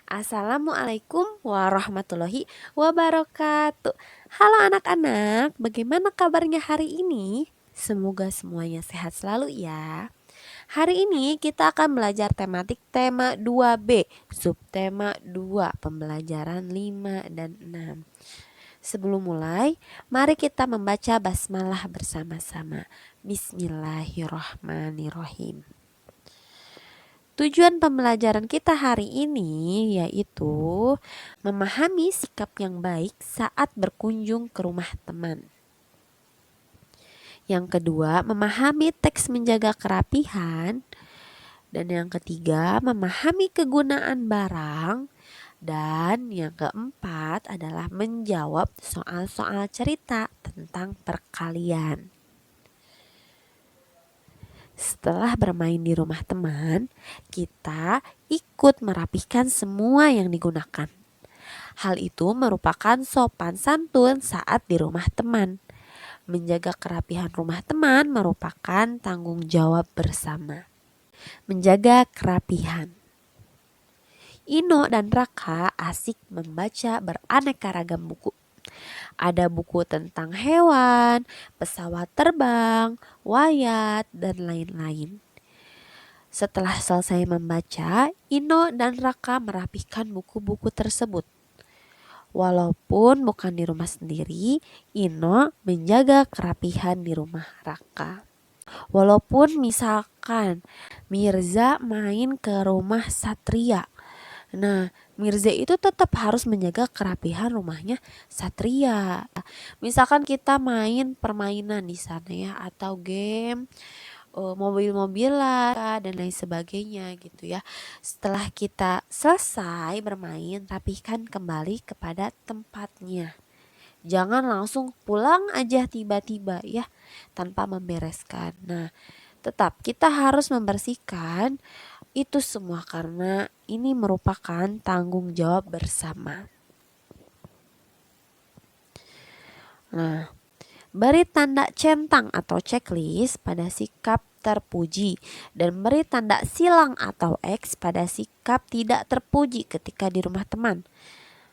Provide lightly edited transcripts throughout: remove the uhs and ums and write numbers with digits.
Assalamualaikum warahmatullahi wabarakatuh. Halo anak-anak, bagaimana kabarnya hari ini? Semoga semuanya sehat selalu ya. Hari ini kita akan belajar tematik tema 2B, subtema 2, pembelajaran 5 dan 6. Sebelum mulai, mari kita membaca basmalah bersama-sama. Bismillahirrahmanirrahim. Tujuan pembelajaran kita hari ini yaitu memahami sikap yang baik saat berkunjung ke rumah teman. Yang kedua, memahami teks menjaga kerapihan. Dan yang ketiga, memahami kegunaan barang. Dan yang keempat adalah menjawab soal-soal cerita tentang perkalian. Setelah bermain di rumah teman, kita ikut merapihkan semua yang digunakan. Hal itu merupakan sopan santun saat di rumah teman. Menjaga kerapihan rumah teman merupakan tanggung jawab bersama. Menjaga kerapihan. Ino dan Raka asik membaca beraneka ragam buku. Ada buku tentang hewan, pesawat terbang, wayat, dan lain-lain. Setelah selesai membaca, Ino dan Raka merapihkan buku-buku tersebut. Walaupun bukan di rumah sendiri, Ino menjaga kerapihan di rumah Raka. Walaupun misalkan Mirza main ke rumah Satria, nah, Mirza itu tetap harus menjaga kerapihan rumahnya Satria. Misalkan kita main permainan di sana ya, atau game mobil-mobilan dan lain sebagainya gitu ya. Setelah kita selesai bermain, rapihkan kembali kepada tempatnya. Jangan langsung pulang aja tiba-tiba ya, tanpa membereskan. Nah, tetap kita harus membersihkan itu semua karena ini merupakan tanggung jawab bersama. Nah, beri tanda centang atau checklist pada sikap terpuji dan beri tanda silang atau X pada sikap tidak terpuji ketika di rumah teman.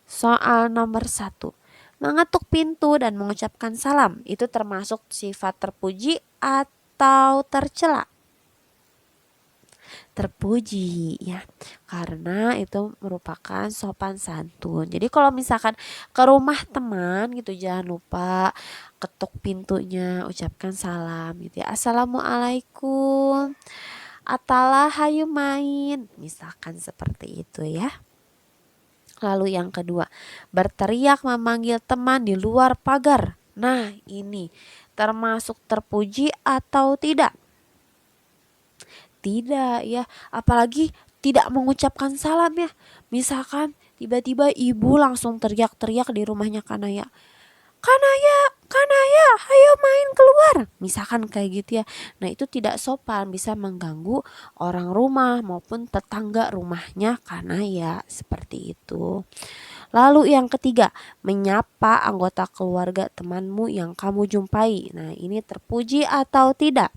Soal nomor 1. Mengetuk pintu dan mengucapkan salam itu termasuk sifat terpuji atau tercela? Terpuji ya, karena itu merupakan sopan santun. Jadi kalau misalkan ke rumah teman gitu, jangan lupa ketuk pintunya, ucapkan salam gitu ya, assalamualaikum, atalah hayu main, misalkan seperti itu ya. Lalu yang kedua, berteriak memanggil teman di luar pagar. Nah, ini termasuk terpuji atau tidak? Tidak ya, apalagi tidak mengucapkan salam ya. Misalkan tiba-tiba ibu langsung teriak-teriak di rumahnya Kanaya, Kanaya, Kanaya, ayo main keluar. Misalkan kayak gitu ya. Nah, itu tidak sopan, bisa mengganggu orang rumah maupun tetangga rumahnya Kanaya, seperti itu. Lalu yang ketiga, menyapa anggota keluarga temanmu yang kamu jumpai. Nah, ini terpuji atau tidak?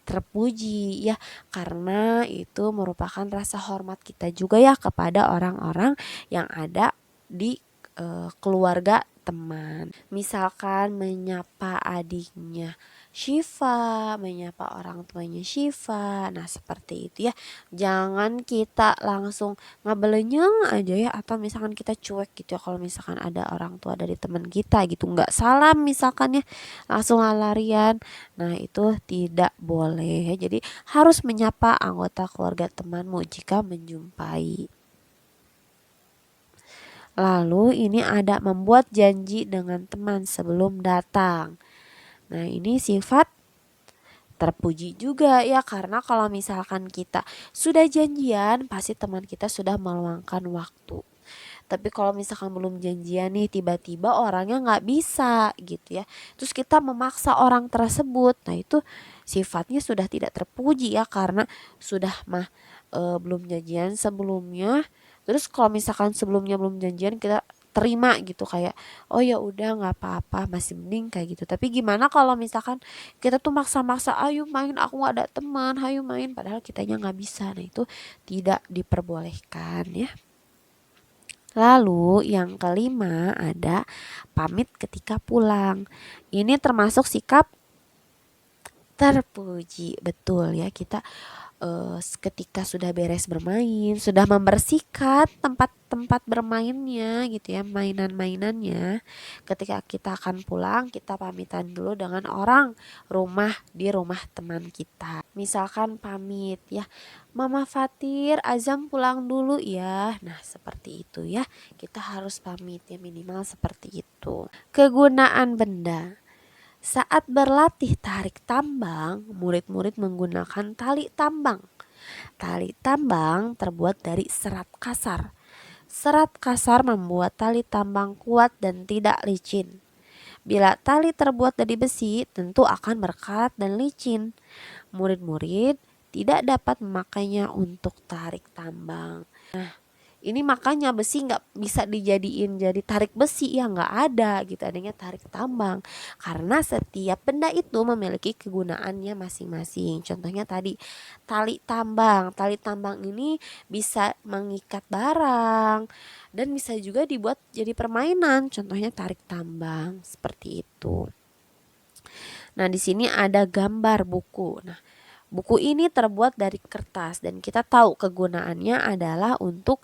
Terpuji ya, karena itu merupakan rasa hormat kita juga ya kepada orang-orang yang ada di keluarga teman. Misalkan menyapa adiknya Syifa, menyapa orang tuanya Syifa. Nah, seperti itu ya. Jangan kita langsung ngabelenyeng aja ya, atau misalkan kita cuek gitu ya kalau misalkan ada orang tua dari teman kita gitu, nggak salam misalkan ya, langsung larian. Nah, itu tidak boleh. Jadi harus menyapa anggota keluarga temanmu jika menjumpai. Lalu ini ada membuat janji dengan teman sebelum datang. Nah, ini sifat terpuji juga ya, karena kalau misalkan kita sudah janjian, pasti teman kita sudah meluangkan waktu. Tapi kalau misalkan belum janjian nih, tiba-tiba orangnya nggak bisa gitu ya, terus kita memaksa orang tersebut, nah itu sifatnya sudah tidak terpuji ya, karena sudah belum janjian sebelumnya. Terus kalau misalkan sebelumnya belum janjian kita terima gitu, kayak oh ya udah nggak apa-apa, masih mending kayak gitu. Tapi gimana kalau misalkan kita tuh maksa-maksa, ayo main, aku nggak ada teman, ayo main, padahal kitanya nggak bisa. Nah itu tidak diperbolehkan ya. Lalu yang kelima ada pamit ketika pulang. Ini termasuk sikap terpuji, betul ya. Kita ketika sudah beres bermain, sudah membersihkan tempat-tempat bermainnya gitu ya, mainan-mainannya. Ketika kita akan pulang, kita pamitan dulu dengan orang rumah di rumah teman kita. Misalkan pamit ya, Mama Fatir, Azam pulang dulu ya. Nah, seperti itu ya. Kita harus pamit ya, minimal seperti itu. Kegunaan benda. Saat berlatih tarik tambang, murid-murid menggunakan tali tambang. Tali tambang terbuat dari serat kasar. Serat kasar membuat tali tambang kuat dan tidak licin. Bila tali terbuat dari besi, tentu akan berkarat dan licin. Murid-murid tidak dapat memakainya untuk tarik tambang. Ini makanya besi nggak bisa dijadiin jadi tarik besi ya, nggak ada gitu, adanya tarik tambang, karena setiap benda itu memiliki kegunaannya masing-masing. Contohnya tadi tali tambang. Tali tambang ini bisa mengikat barang dan bisa juga dibuat jadi permainan. Contohnya tarik tambang seperti itu. Nah, di sini ada gambar buku. Nah, buku ini terbuat dari kertas dan kita tahu kegunaannya adalah untuk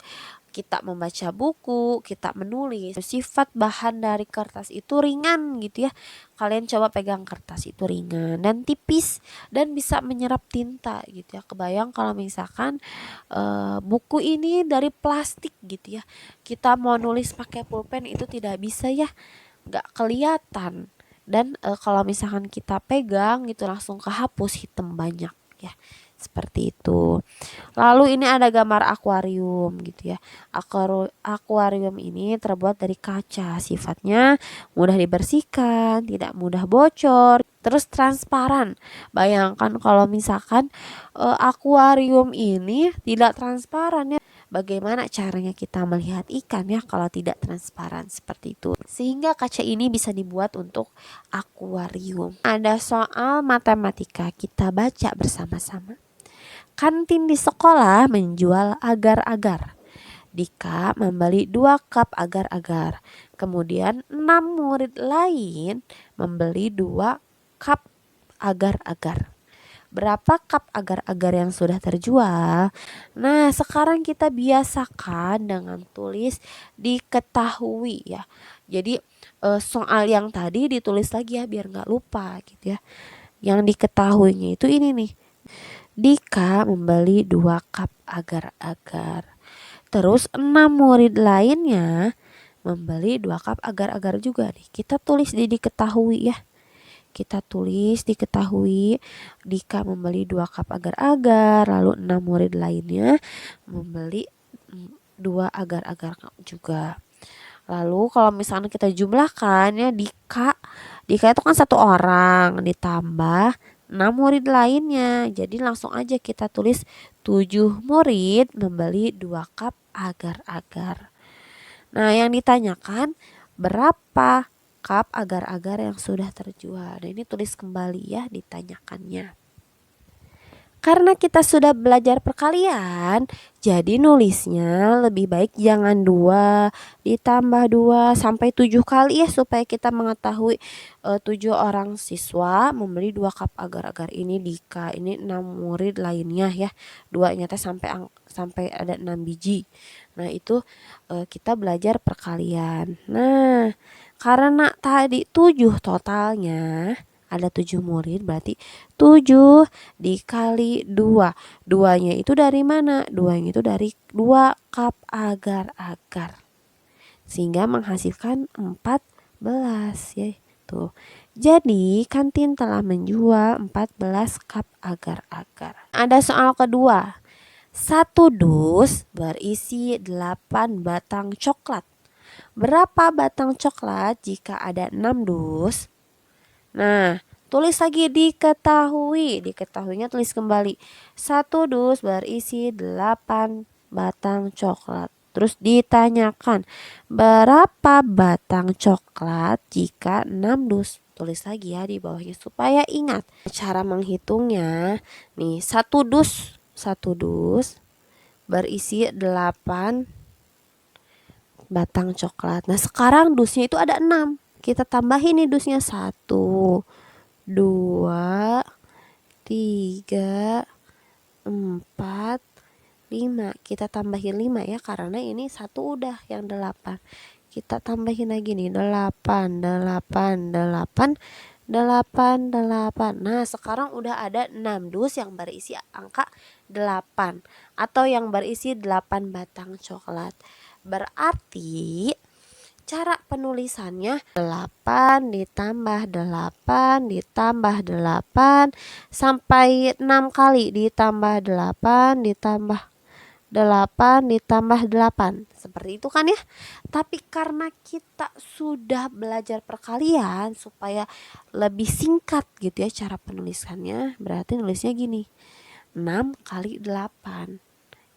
kita membaca buku, kita menulis. Sifat bahan dari kertas itu ringan gitu ya. Kalian coba pegang kertas, itu ringan dan tipis dan bisa menyerap tinta gitu ya. Kebayang kalau misalkan buku ini dari plastik gitu ya. Kita mau nulis pakai pulpen itu tidak bisa ya, nggak kelihatan. Dan kalau misalkan kita pegang gitu langsung kehapus, hitam banyak ya. Seperti itu. Lalu ini ada gambar akuarium gitu ya. Akuarium ini terbuat dari kaca, sifatnya mudah dibersihkan, tidak mudah bocor, terus transparan. Bayangkan kalau misalkan akuarium ini tidak transparan ya. Bagaimana caranya kita melihat ikan ya kalau tidak transparan seperti itu. Sehingga kaca ini bisa dibuat untuk akuarium. Ada soal matematika, kita baca bersama-sama. Kantin di sekolah menjual agar-agar. Dika membeli 2 cup agar-agar. Kemudian 6 murid lain membeli 2 cup agar-agar. Berapa cup agar-agar yang sudah terjual? Nah, sekarang kita biasakan dengan tulis diketahui ya. Jadi soal yang tadi ditulis lagi ya biar nggak lupa gitu ya. Yang diketahuinya itu ini nih. Dika membeli 2 cup agar-agar. Terus 6 murid lainnya membeli 2 cup agar-agar juga nih. Kita tulis di diketahui ya. Kita tulis diketahui Dika membeli 2 cup agar-agar, lalu 6 murid lainnya membeli 2 agar-agar juga. Lalu kalau misalnya kita jumlahkan ya, Dika itu kan 1 orang ditambah 6 murid lainnya. Jadi langsung aja kita tulis 7 murid membeli 2 cup agar-agar. Nah, yang ditanyakan berapa cup agar-agar yang sudah terjual. Nah, ini tulis kembali ya ditanyakannya. Karena kita sudah belajar perkalian, jadi nulisnya lebih baik jangan 2 ditambah 2 sampai 7 kali ya, supaya kita mengetahui 7 orang siswa membeli 2 cup agar-agar. Ini Dika, ini 6 murid lainnya ya. 2-nya teh sampai ada 6 biji. Nah, itu kita belajar perkalian. Nah, karena tadi 7 totalnya, ada 7 murid, berarti 7 dikali 2. 2-nya itu dari mana? 2-nya itu dari 2 cup agar-agar. Sehingga menghasilkan 14 ya. Tuh. Jadi kantin telah menjual 14 cup agar-agar. Ada soal kedua. 1 dus berisi 8 batang coklat. Berapa batang coklat jika ada 6 dus? Nah, tulis lagi diketahui. Diketahuinya tulis kembali. 1 dus berisi 8 batang coklat. Terus ditanyakan, berapa batang coklat jika 6 dus? Tulis lagi ya di bawahnya supaya ingat. Cara menghitungnya, nih satu dus berisi 8 batang coklat. Nah sekarang dusnya itu ada 6. Kita tambahin nih dusnya 1, 2, 3, 4, 5. Kita tambahin 5 ya karena ini satu udah yang 8. Kita tambahin lagi nih 8, 8, 8, 8, 8. Nah sekarang udah ada 6 dus yang berisi angka 8 atau yang berisi 8 batang coklat. Berarti cara penulisannya 8 ditambah 8 ditambah 8 sampai 6 kali ditambah 8 ditambah 8 ditambah 8. Seperti itu kan ya. Tapi karena kita sudah belajar perkalian supaya lebih singkat gitu ya cara penulisannya, berarti nulisnya gini. 6 kali 8.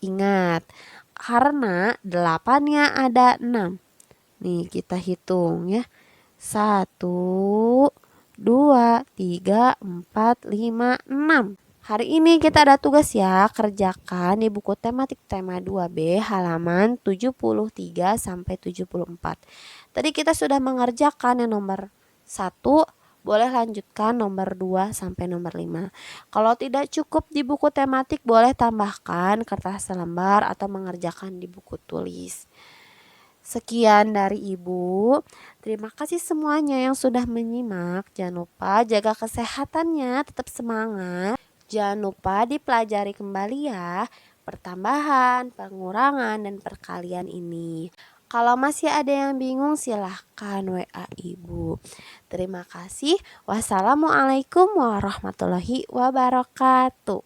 Ingat, karena 8-nya ada 6. Nih kita hitung ya. 1, 2, 3, 4, 5, 6. Hari ini kita ada tugas ya, kerjakan di buku tematik tema 2B halaman 73 sampai 74. Tadi kita sudah mengerjakan yang nomor 1, boleh lanjutkan nomor 2 sampai nomor 5. Kalau tidak cukup di buku tematik boleh tambahkan kertas selembar atau mengerjakan di buku tulis. Sekian dari Ibu. Terima kasih semuanya yang sudah menyimak. Jangan lupa jaga kesehatannya, tetap semangat. Jangan lupa dipelajari kembali ya pertambahan, pengurangan, dan perkalian ini. Kalau masih ada yang bingung silahkan WA Ibu. Terima kasih. Wassalamualaikum warahmatullahi wabarakatuh.